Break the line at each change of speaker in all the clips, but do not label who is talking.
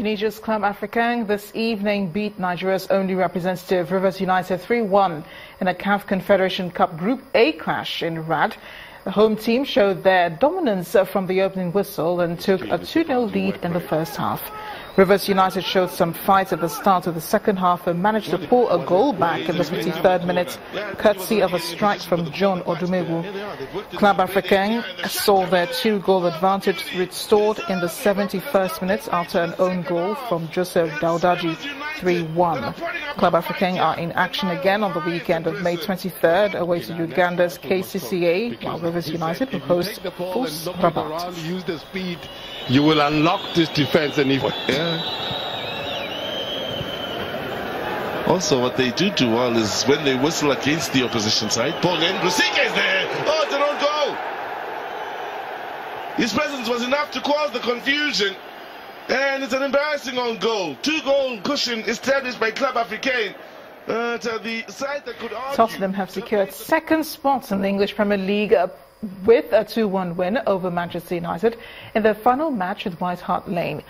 Tunisia's Club Africain this evening beat Nigeria's only representative Rivers United 3-1 in a CAF Confederation Cup Group A clash in Rad. The home team showed their dominance from the opening whistle and took a 2-0 lead in the first half. Rivers United showed some fight at the start of the second half and managed to pull a goal back in the 53rd minute, courtesy of a strike from John Odumegu. Club Africain saw their 2-goal advantage restored in the 71st minute after an own goal from Joseph Daudaji, 3-1. Club Africain are in action again on the weekend of May 23rd away to Uganda's KCCA, while Rivers United will host FUS Rabat.
Use the speed. You will unlock this defense and
Also, what they do well is when they whistle against the opposition side. Ball in, Rusika is there. Oh, they don't go. His presence was enough to cause the confusion. And it's an embarrassing own goal. 2-goal cushion established by Club Africain. To the side that could argue.
Tottenham have secured second spot in the English Premier League with a 2-1 win over Manchester United in their final match at White Hart Lane.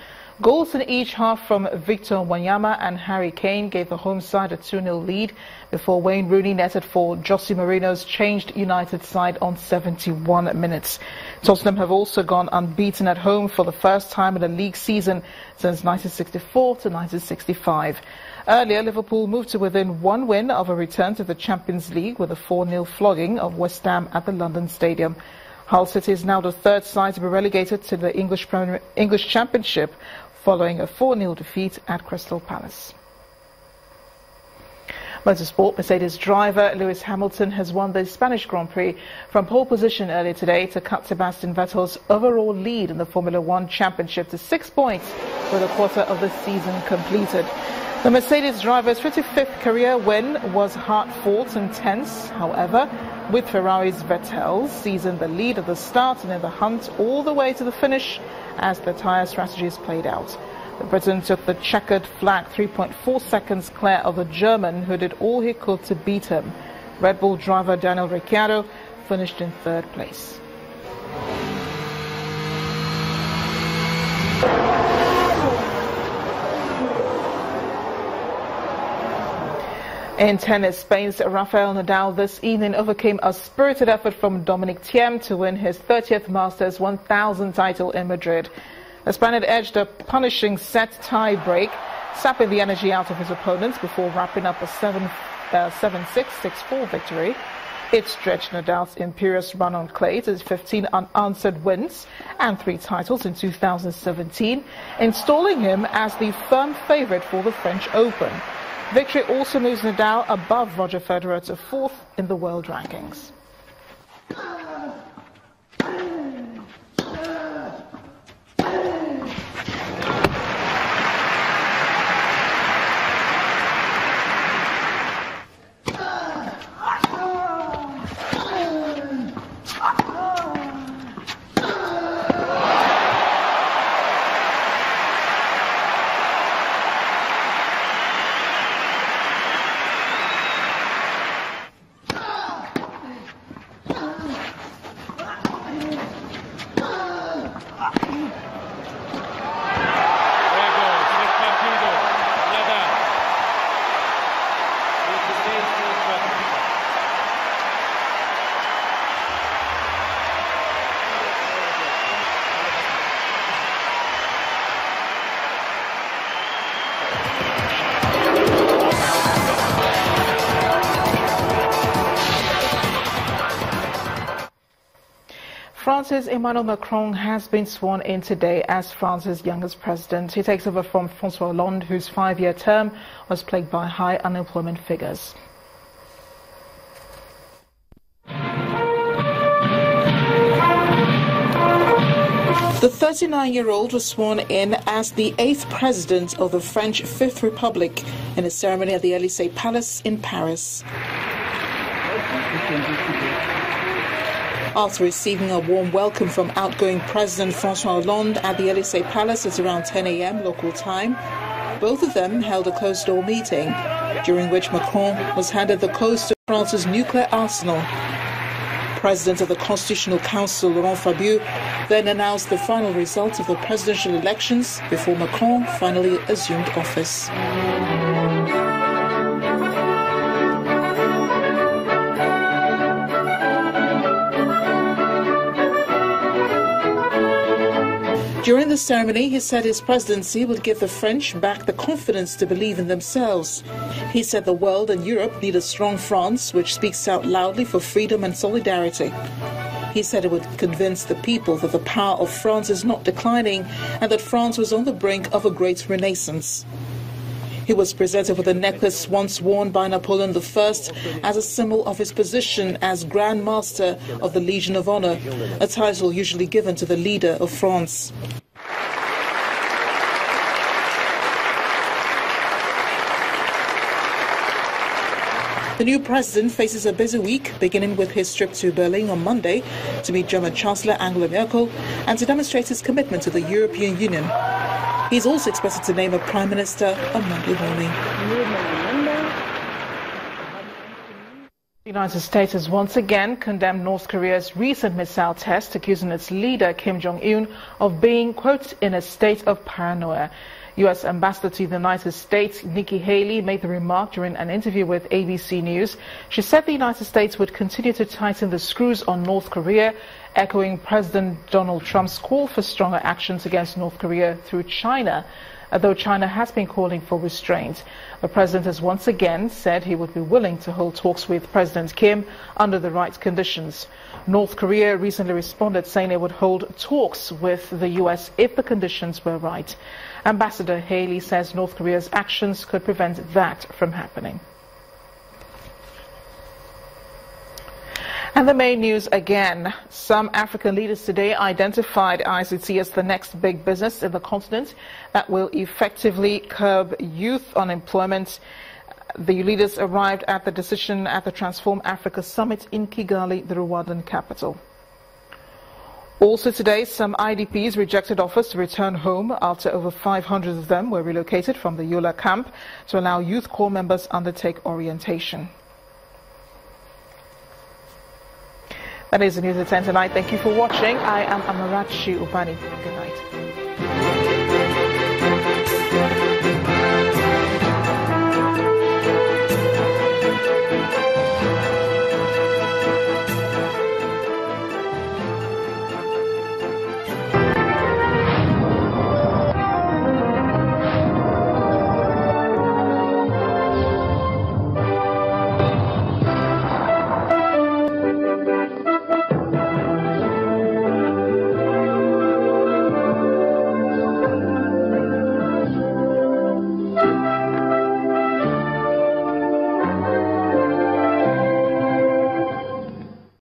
Goals in each half from Victor Wanyama and Harry Kane gave the home side a 2-0 lead before Wayne Rooney netted for Jose Mourinho's changed United side on 71 minutes. Tottenham have also gone unbeaten at home for the first time in a league season since 1964 to 1965. Earlier, Liverpool moved to within one win of a return to the Champions League with a 4-0 flogging of West Ham at the London Stadium. Hull City is now the third side to be relegated to the English Championship following a 4-0 defeat at Crystal Palace. Motorsport, Mercedes driver Lewis Hamilton has won the Spanish Grand Prix from pole position earlier today to cut Sebastian Vettel's overall lead in the Formula One Championship to 6 points with a quarter of the season completed. The Mercedes driver's 55th career win was hard-fought and tense. However, with Ferrari's Vettel seizing the lead at the start and in the hunt all the way to the finish as the tyre strategies played out. The Briton took the checkered flag 3.4 seconds clear of the German, who did all he could to beat him. Red Bull driver Daniel Ricciardo finished in third place. In tennis, Spain's Rafael Nadal this evening overcame a spirited effort from Dominic Thiem to win his 30th Masters 1000 title in Madrid. The Spaniard edged a punishing set tie break, sapping the energy out of his opponents before wrapping up a 7-6, 6-4 victory. It stretched Nadal's imperious run on clay to 15 unanswered wins and 3 titles in 2017, installing him as the firm favourite for the French Open. Victory also moves Nadal above Roger Federer to 4th in the world rankings. France's Emmanuel Macron has been sworn in today as France's youngest president. He takes over from François Hollande, whose 5-year term was plagued by high unemployment figures. The 39-year-old was sworn in as the 8th president of the French Fifth Republic in a ceremony at the Élysée Palace in Paris. After receiving a warm welcome from outgoing President François Hollande at the Élysée Palace at around 10 a.m. local time, both of them held a closed-door meeting, during which Macron was handed the coast to France's nuclear arsenal. President of the Constitutional Council, Laurent Fabius, then announced the final results of the presidential elections before Macron finally assumed office. During the ceremony, he said his presidency would give the French back the confidence to believe in themselves. He said the world and Europe need a strong France which speaks out loudly for freedom and solidarity. He said it would convince the people that the power of France is not declining and that France was on the brink of a great renaissance. He was presented with a necklace once worn by Napoleon I as a symbol of his position as Grand Master of the Legion of Honor, a title usually given to the leader of France. The new president faces a busy week, beginning with his trip to Berlin on Monday to meet German Chancellor Angela Merkel and to demonstrate his commitment to the European Union. He is also expected to name a prime minister on Monday morning. The United States has once again condemned North Korea's recent missile test, accusing its leader Kim Jong-un of being, quote, in a state of paranoia. U.S. Ambassador to the United States, Nikki Haley, made the remark during an interview with ABC News. She said the United States would continue to tighten the screws on North Korea, echoing President Donald Trump's call for stronger actions against North Korea through China, though China has been calling for restraint. The president has once again said he would be willing to hold talks with President Kim under the right conditions. North Korea recently responded saying it would hold talks with the U.S. if the conditions were right. Ambassador Haley says North Korea's actions could prevent that from happening. And the main news again. Some African leaders today identified ICT as the next big business in the continent that will effectively curb youth unemployment. The leaders arrived at the decision at the Transform Africa Summit in Kigali, the Rwandan capital. Also today, some IDPs rejected offers to return home after over 500 of them were relocated from the Yola camp to allow Youth Corps members undertake orientation. That is the news at 10 tonight. Thank you for watching. I am Amarachi Ubani. Good night.